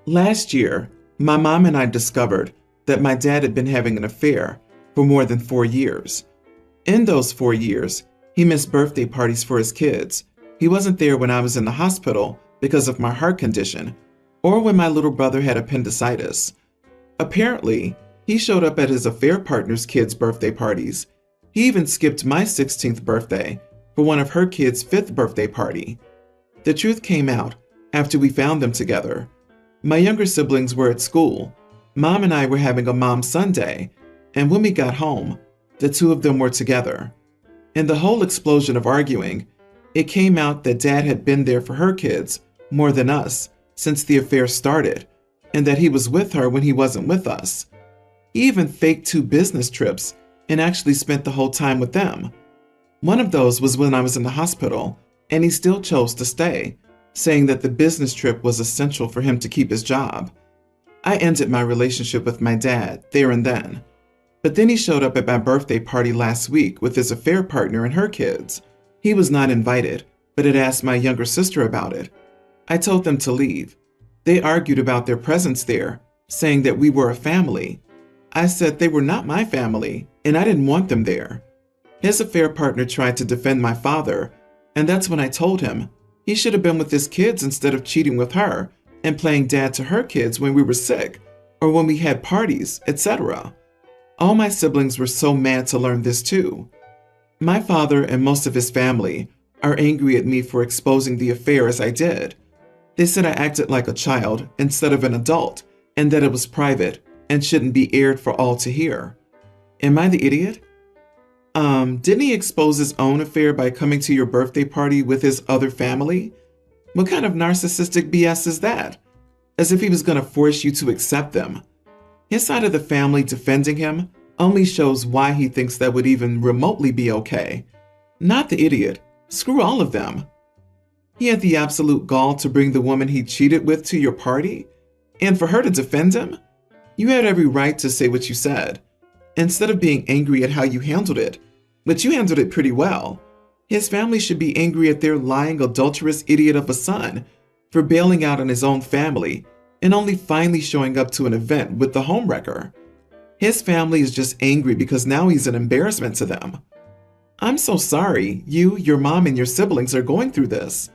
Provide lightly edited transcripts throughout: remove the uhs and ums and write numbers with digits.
Last year, my mom and I discovered that my dad had been having an affair for more than 4 years. In those 4 years, he missed birthday parties for his kids. He wasn't there when I was in the hospital because of my heart condition, or when my little brother had appendicitis. Apparently, he showed up at his affair partner's kids' birthday parties. He even skipped my 16th birthday for one of her kids' 5th birthday party. The truth came out after we found them together. My younger siblings were at school. Mom and I were having a mom Sunday, and when we got home, the two of them were together. In the whole explosion of arguing, it came out that Dad had been there for her kids more than us since the affair started, and that he was with her when he wasn't with us. He even faked 2 business trips and actually spent the whole time with them. One of those was when I was in the hospital, and he still chose to stay, saying that the business trip was essential for him to keep his job. I ended my relationship with my dad there and then. But then he showed up at my birthday party last week with his affair partner and her kids. He was not invited, but had asked my younger sister about it. I told them to leave. They argued about their presence there, saying that we were a family. I said they were not my family, and I didn't want them there. His affair partner tried to defend my father, and that's when I told him he should have been with his kids instead of cheating with her and playing dad to her kids when we were sick or when we had parties, etc. All my siblings were so mad to learn this too. My father and most of his family are angry at me for exposing the affair as I did. They said I acted like a child instead of an adult and that it was private and shouldn't be aired for all to hear. Am I the idiot? Didn't he expose his own affair by coming to your birthday party with his other family? What kind of narcissistic BS is that? As if he was going to force you to accept them. His side of the family defending him only shows why he thinks that would even remotely be okay. Not the idiot. Screw all of them. He had the absolute gall to bring the woman he cheated with to your party? And for her to defend him? You had every right to say what you said, instead of being angry at how you handled it. But you handled it pretty well. His family should be angry at their lying, adulterous idiot of a son for bailing out on his own family and only finally showing up to an event with the homewrecker. His family is just angry because now he's an embarrassment to them. I'm so sorry you, your mom, and your siblings are going through this.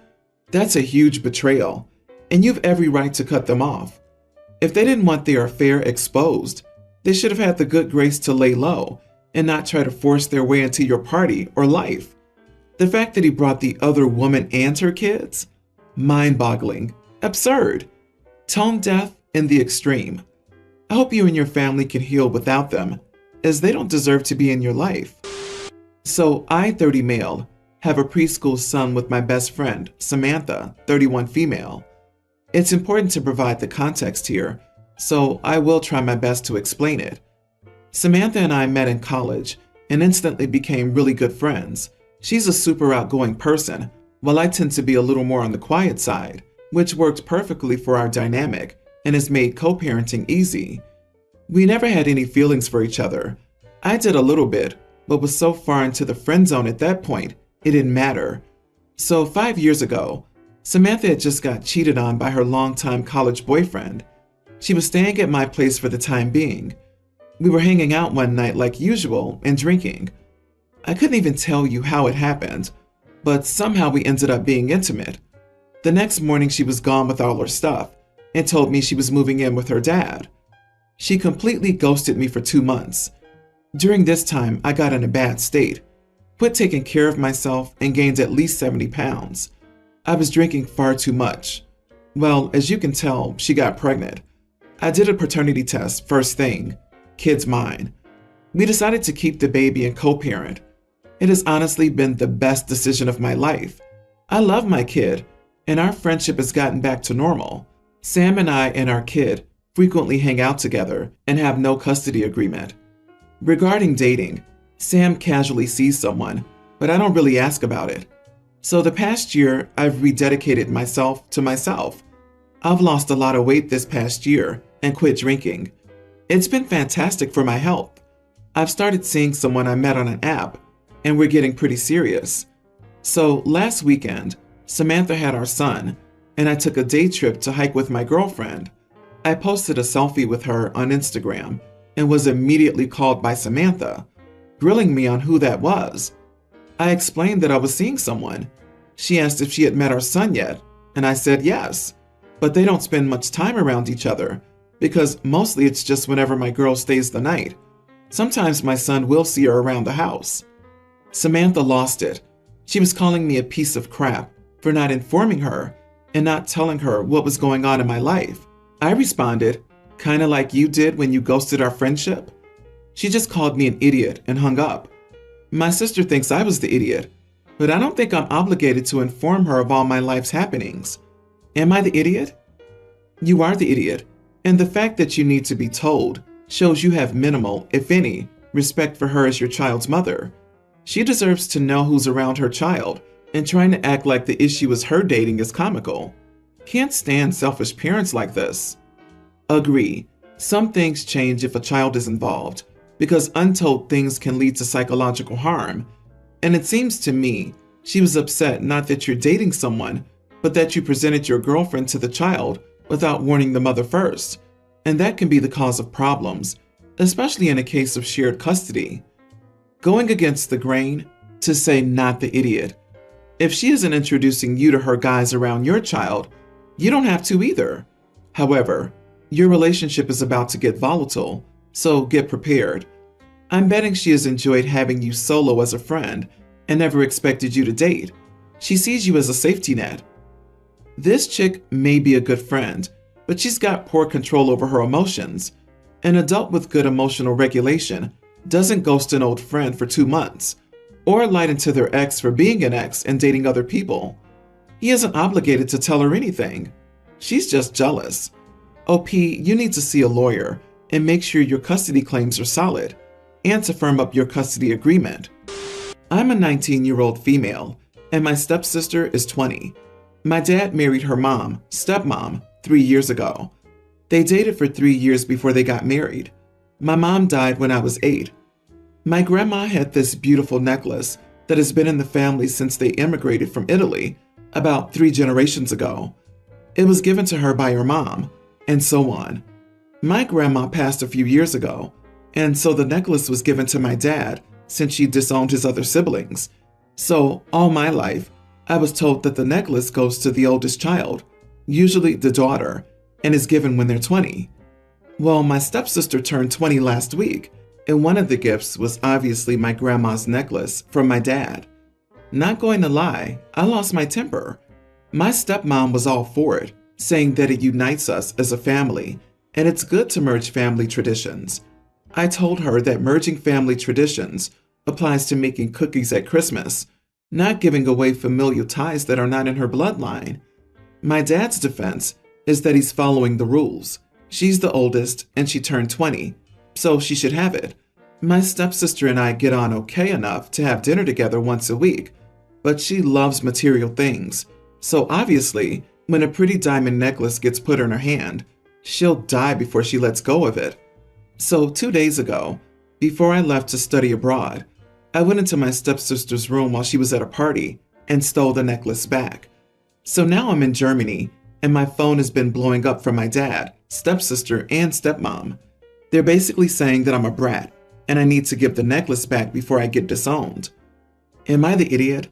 That's a huge betrayal, and you've every right to cut them off. If they didn't want their affair exposed, they should have had the good grace to lay low and not try to force their way into your party or life. The fact that he brought the other woman and her kids? Mind-boggling. Absurd. Tone deaf in the extreme. I hope you and your family can heal without them, as they don't deserve to be in your life. So I, 30 male, have a preschool son with my best friend, Samantha, 31 female. It's important to provide the context here, so I will try my best to explain it. Samantha and I met in college and instantly became really good friends. She's a super outgoing person, while I tend to be a little more on the quiet side, which worked perfectly for our dynamic and has made co-parenting easy. We never had any feelings for each other. I did a little bit, but was so far into the friend zone at that point, it didn't matter. So 5 years ago, Samantha had just got cheated on by her longtime college boyfriend. She was staying at my place for the time being. We were hanging out one night like usual and drinking. I couldn't even tell you how it happened, but somehow we ended up being intimate. The next morning she was gone with all her stuff and told me she was moving in with her dad. She completely ghosted me for 2 months. During this time, I got in a bad state, quit taking care of myself, and gained at least 70 pounds. I was drinking far too much. Well, as you can tell, she got pregnant. I did a paternity test first thing. Kid's mine. We decided to keep the baby and co-parent. It has honestly been the best decision of my life. I love my kid, and our friendship has gotten back to normal. Sam and I and our kid frequently hang out together and have no custody agreement. Regarding dating, Sam casually sees someone, but I don't really ask about it. So the past year, I've rededicated myself to myself. I've lost a lot of weight this past year and quit drinking. It's been fantastic for my health. I've started seeing someone I met on an app, and we're getting pretty serious. So last weekend, Samantha had our son, and I took a day trip to hike with my girlfriend. I posted a selfie with her on Instagram and was immediately called by Samantha, grilling me on who that was. I explained that I was seeing someone. She asked if she had met our son yet, and I said yes, but they don't spend much time around each other because mostly it's just whenever my girl stays the night. Sometimes my son will see her around the house. Samantha lost it. She was calling me a piece of crap for not informing her and not telling her what was going on in my life. I responded, kinda like you did when you ghosted our friendship. She just called me an idiot and hung up. My sister thinks I was the idiot, but I don't think I'm obligated to inform her of all my life's happenings. Am I the idiot? You are the idiot, and the fact that you need to be told shows you have minimal, if any, respect for her as your child's mother. She deserves to know who's around her child, and trying to act like the issue is her dating is comical. Can't stand selfish parents like this. Agree, some things change if a child is involved, because untold things can lead to psychological harm. And it seems to me she was upset not that you're dating someone, but that you presented your girlfriend to the child without warning the mother first. And that can be the cause of problems, especially in a case of shared custody. Going against the grain, to say not the idiot. If she isn't introducing you to her guys around your child, you don't have to either. However, your relationship is about to get volatile, so get prepared. I'm betting she has enjoyed having you solo as a friend and never expected you to date. She sees you as a safety net. This chick may be a good friend, but she's got poor control over her emotions. An adult with good emotional regulation doesn't ghost an old friend for 2 months, or lie into their ex for being an ex and dating other people. He isn't obligated to tell her anything. She's just jealous. OP, you need to see a lawyer and make sure your custody claims are solid, and to firm up your custody agreement. I'm a 19-year-old female, and my stepsister is 20. My dad married her mom, stepmom, 3 years ago. They dated for 3 years before they got married. My mom died when I was 8. My grandma had this beautiful necklace that has been in the family since they immigrated from Italy about 3 generations ago. It was given to her by her mom, and so on. My grandma passed a few years ago, and so the necklace was given to my dad since she disowned his other siblings. So all my life, I was told that the necklace goes to the oldest child, usually the daughter, and is given when they're 20. Well, my stepsister turned 20 last week, and one of the gifts was obviously my grandma's necklace from my dad. Not going to lie, I lost my temper. My stepmom was all for it, saying that it unites us as a family, and it's good to merge family traditions. I told her that merging family traditions applies to making cookies at Christmas, not giving away familial ties that are not in her bloodline. My dad's defense is that he's following the rules. She's the oldest, and she turned 20, so she should have it. My stepsister and I get on okay enough to have dinner together once a week, but she loves material things, so obviously, when a pretty diamond necklace gets put in her hand, she'll die before she lets go of it. So 2 days ago, before I left to study abroad, I went into my stepsister's room while she was at a party and stole the necklace back. So now I'm in Germany, and my phone has been blowing up from my dad, stepsister, and stepmom. They're basically saying that I'm a brat, and I need to give the necklace back before I get disowned. Am I the idiot?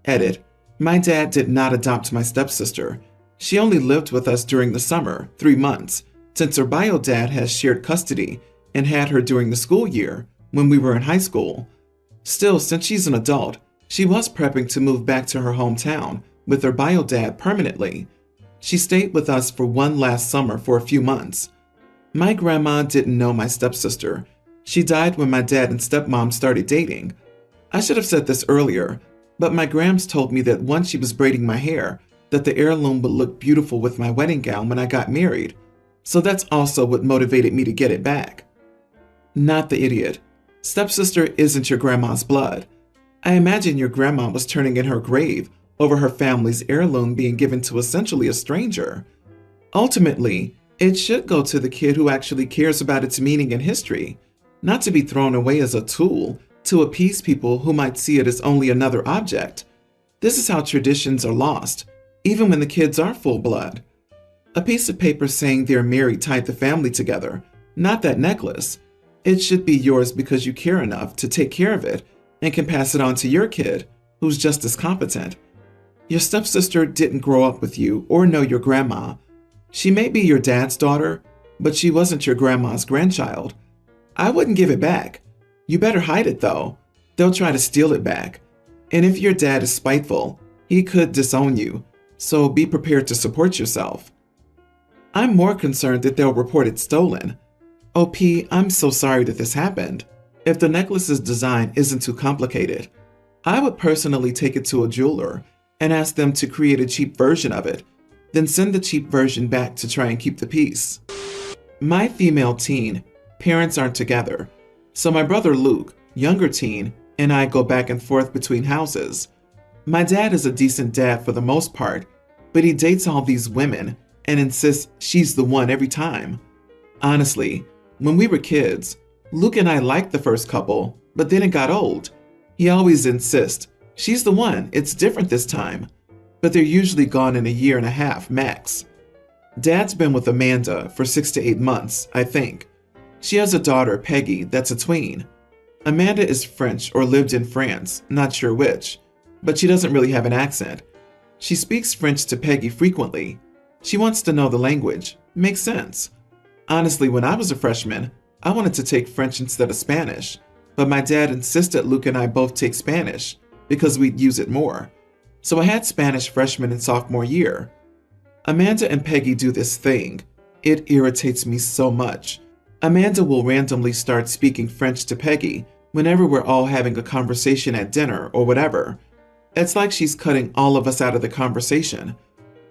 Edit. My dad did not adopt my stepsister. She only lived with us during the summer, 3 months, since her bio dad has shared custody and had her during the school year when we were in high school. Still, since she's an adult, she was prepping to move back to her hometown with her bio dad permanently. She stayed with us for one last summer for a few months. My grandma didn't know my stepsister. She died when my dad and stepmom started dating. I should have said this earlier, but my grams told me that once she was braiding my hair, that the heirloom would look beautiful with my wedding gown when I got married. So that's also what motivated me to get it back. Not the idiot. Stepsister isn't your grandma's blood. I imagine your grandma was turning in her grave over her family's heirloom being given to essentially a stranger. Ultimately, it should go to the kid who actually cares about its meaning and history, not to be thrown away as a tool to appease people who might see it as only another object. This is how traditions are lost, even when the kids are full blood. A piece of paper saying they're married tied the family together, not that necklace. It should be yours because you care enough to take care of it and can pass it on to your kid, who's just as competent. Your stepsister didn't grow up with you or know your grandma. She may be your dad's daughter, but she wasn't your grandma's grandchild. I wouldn't give it back. You better hide it though. They'll try to steal it back. And if your dad is spiteful, he could disown you, so be prepared to support yourself. I'm more concerned that they'll report it stolen. OP, I'm so sorry that this happened. If the necklace's design isn't too complicated, I would personally take it to a jeweler and ask them to create a cheap version of it, then send the cheap version back to try and keep the piece. My female teen, parents aren't together, so my brother Luke, younger teen, and I go back and forth between houses. My dad is a decent dad for the most part, but he dates all these women and insists she's the one every time. Honestly, when we were kids, Luke and I liked the first couple, but then it got old. He always insists, she's the one, it's different this time. But they're usually gone in a year and a half, max. Dad's been with Amanda for 6 to 8 months, I think. She has a daughter, Peggy, that's a tween. Amanda is French or lived in France, not sure which, but she doesn't really have an accent. She speaks French to Peggy frequently. She wants to know the language. Makes sense. Honestly, when I was a freshman, I wanted to take French instead of Spanish, but my dad insisted Luke and I both take Spanish because we'd use it more. So I had Spanish freshman and sophomore year. Amanda and Peggy do this thing. It irritates me so much. Amanda will randomly start speaking French to Peggy whenever we're all having a conversation at dinner or whatever. It's like she's cutting all of us out of the conversation.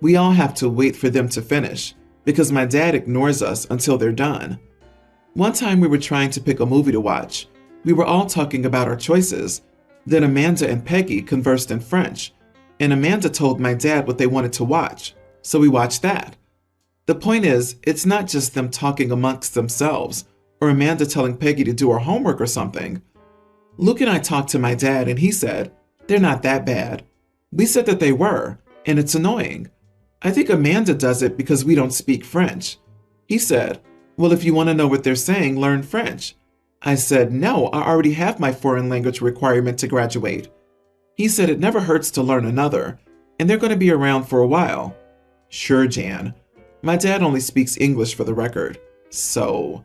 We all have to wait for them to finish because my dad ignores us until they're done. One time we were trying to pick a movie to watch. We were all talking about our choices. Then Amanda and Peggy conversed in French, and Amanda told my dad what they wanted to watch, so we watched that. The point is, it's not just them talking amongst themselves, or Amanda telling Peggy to do her homework or something. Luke and I talked to my dad and he said, they're not that bad. We said that they were, and it's annoying. I think Amanda does it because we don't speak French. He said, well, if you want to know what they're saying, learn French. I said, no, I already have my foreign language requirement to graduate. He said it never hurts to learn another, and they're going to be around for a while. Sure, Jan. My dad only speaks English for the record. So,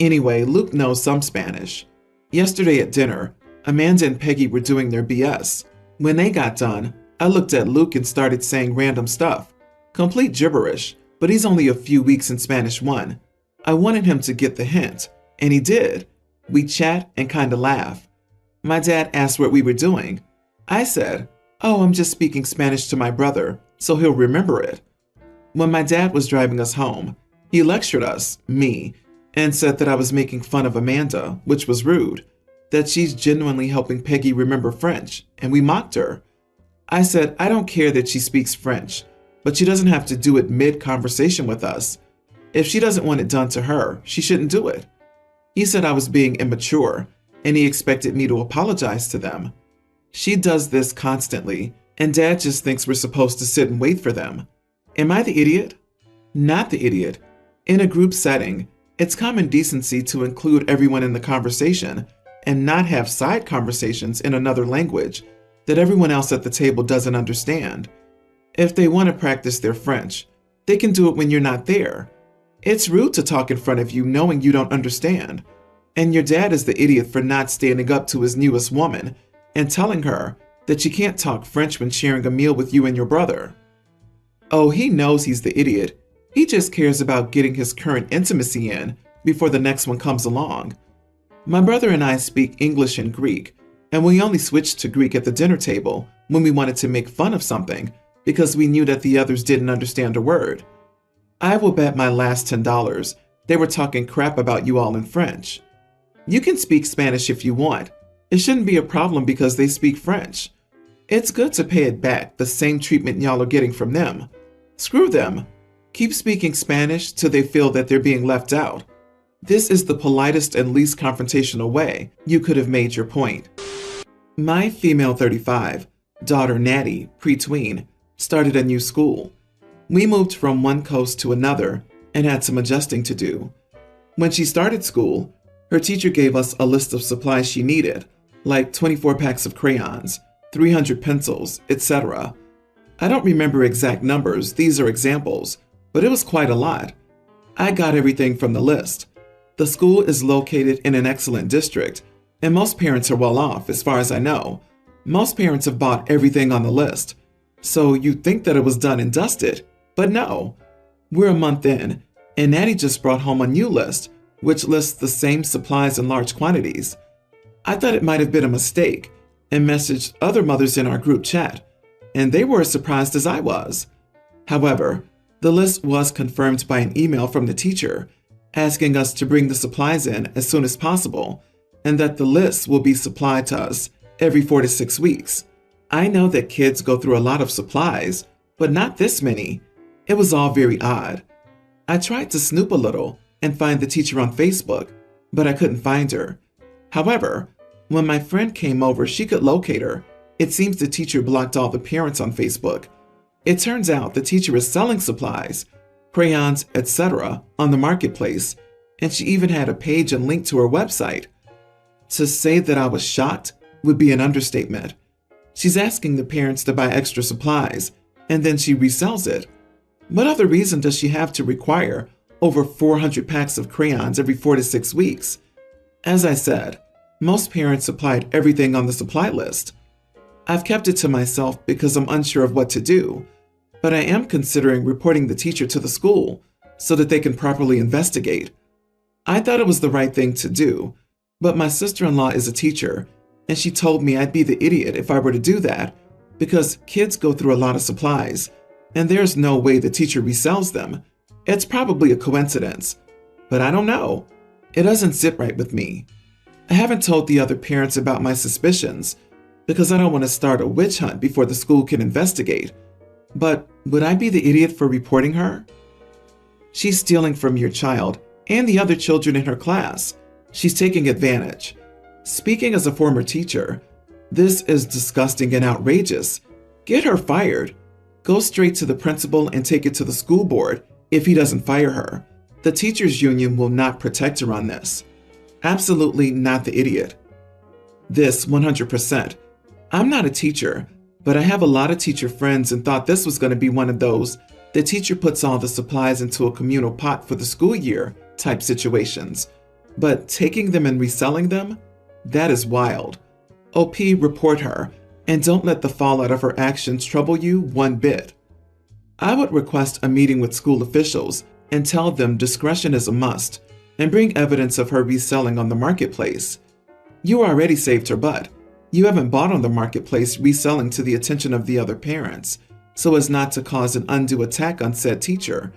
anyway, Luke knows some Spanish. Yesterday at dinner, Amanda and Peggy were doing their BS. When they got done, I looked at Luke and started saying random stuff. Complete gibberish, but he's only a few weeks in Spanish 1. I wanted him to get the hint, and he did. We chat and kinda laugh. My dad asked what we were doing. I said, oh, I'm just speaking Spanish to my brother, so he'll remember it. When my dad was driving us home, he lectured us, me, and said that I was making fun of Amanda, which was rude, that she's genuinely helping Peggy remember French, and we mocked her. I said, I don't care that she speaks French, but she doesn't have to do it mid-conversation with us. If she doesn't want it done to her, she shouldn't do it. He said I was being immature, and he expected me to apologize to them. She does this constantly, and Dad just thinks we're supposed to sit and wait for them. Am I the idiot? Not the idiot. In a group setting, it's common decency to include everyone in the conversation and not have side conversations in another language that everyone else at the table doesn't understand. If they want to practice their French, they can do it when you're not there. It's rude to talk in front of you knowing you don't understand. And your dad is the idiot for not standing up to his newest woman and telling her that she can't talk French when sharing a meal with you and your brother. Oh, he knows he's the idiot. He just cares about getting his current intimacy in before the next one comes along. My brother and I speak English and Greek, and we only switched to Greek at the dinner table when we wanted to make fun of something because we knew that the others didn't understand a word. I will bet my last $10 they were talking crap about you all in French. You can speak Spanish if you want. It shouldn't be a problem because they speak French. It's good to pay it back, the same treatment y'all are getting from them. Screw them. Keep speaking Spanish till they feel that they're being left out. This is the politest and least confrontational way you could have made your point. My female 35, daughter Natty, pre-tween, started a new school. We moved from one coast to another and had some adjusting to do. When she started school, her teacher gave us a list of supplies she needed, like 24 packs of crayons, 300 pencils, etc. I don't remember exact numbers, these are examples, but it was quite a lot. I got everything from the list. The school is located in an excellent district, and most parents are well off, as far as I know. Most parents have bought everything on the list, so you'd think that it was done and dusted, but no. We're a month in, and Natty just brought home a new list, which lists the same supplies in large quantities. I thought it might have been a mistake, and messaged other mothers in our group chat, and they were as surprised as I was. However, the list was confirmed by an email from the teacher, asking us to bring the supplies in as soon as possible, and that the list will be supplied to us every 4 to 6 weeks. I know that kids go through a lot of supplies, but not this many. It was all very odd. I tried to snoop a little and find the teacher on Facebook, but I couldn't find her. However, when my friend came over, she could locate her. It seems the teacher blocked all the parents on Facebook. It turns out the teacher is selling supplies, crayons, etc. on the marketplace, and she even had a page and link to her website. To say that I was shocked would be an understatement. She's asking the parents to buy extra supplies, and then she resells it. What other reason does she have to require over 400 packs of crayons every 4 to 6 weeks? As I said, most parents supplied everything on the supply list. I've kept it to myself because I'm unsure of what to do, but I am considering reporting the teacher to the school so that they can properly investigate. I thought it was the right thing to do, but my sister-in-law is a teacher, and she told me I'd be the idiot if I were to do that because kids go through a lot of supplies, and there's no way the teacher resells them. It's probably a coincidence, but I don't know. It doesn't sit right with me. I haven't told the other parents about my suspicions because I don't want to start a witch hunt before the school can investigate. But would I be the idiot for reporting her? She's stealing from your child and the other children in her class. She's taking advantage. Speaking as a former teacher, this is disgusting and outrageous. Get her fired. Go straight to the principal and take it to the school board if he doesn't fire her. The teachers' union will not protect her on this. Absolutely not the idiot. This 100%. I'm not a teacher, but I have a lot of teacher friends and thought this was going to be one of those the teacher puts all the supplies into a communal pot for the school year type situations. But taking them and reselling them? That is wild. OP, report her, and don't let the fallout of her actions trouble you one bit. I would request a meeting with school officials and tell them discretion is a must, and bring evidence of her reselling on the marketplace. You already saved her butt. You haven't bought on the marketplace reselling to the attention of the other parents, so as not to cause an undue attack on said teacher.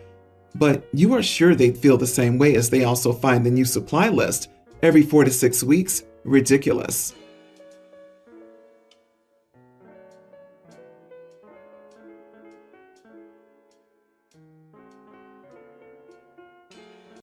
But you are sure they'd feel the same way as they also find the new supply list every 4 to 6 weeks? Ridiculous.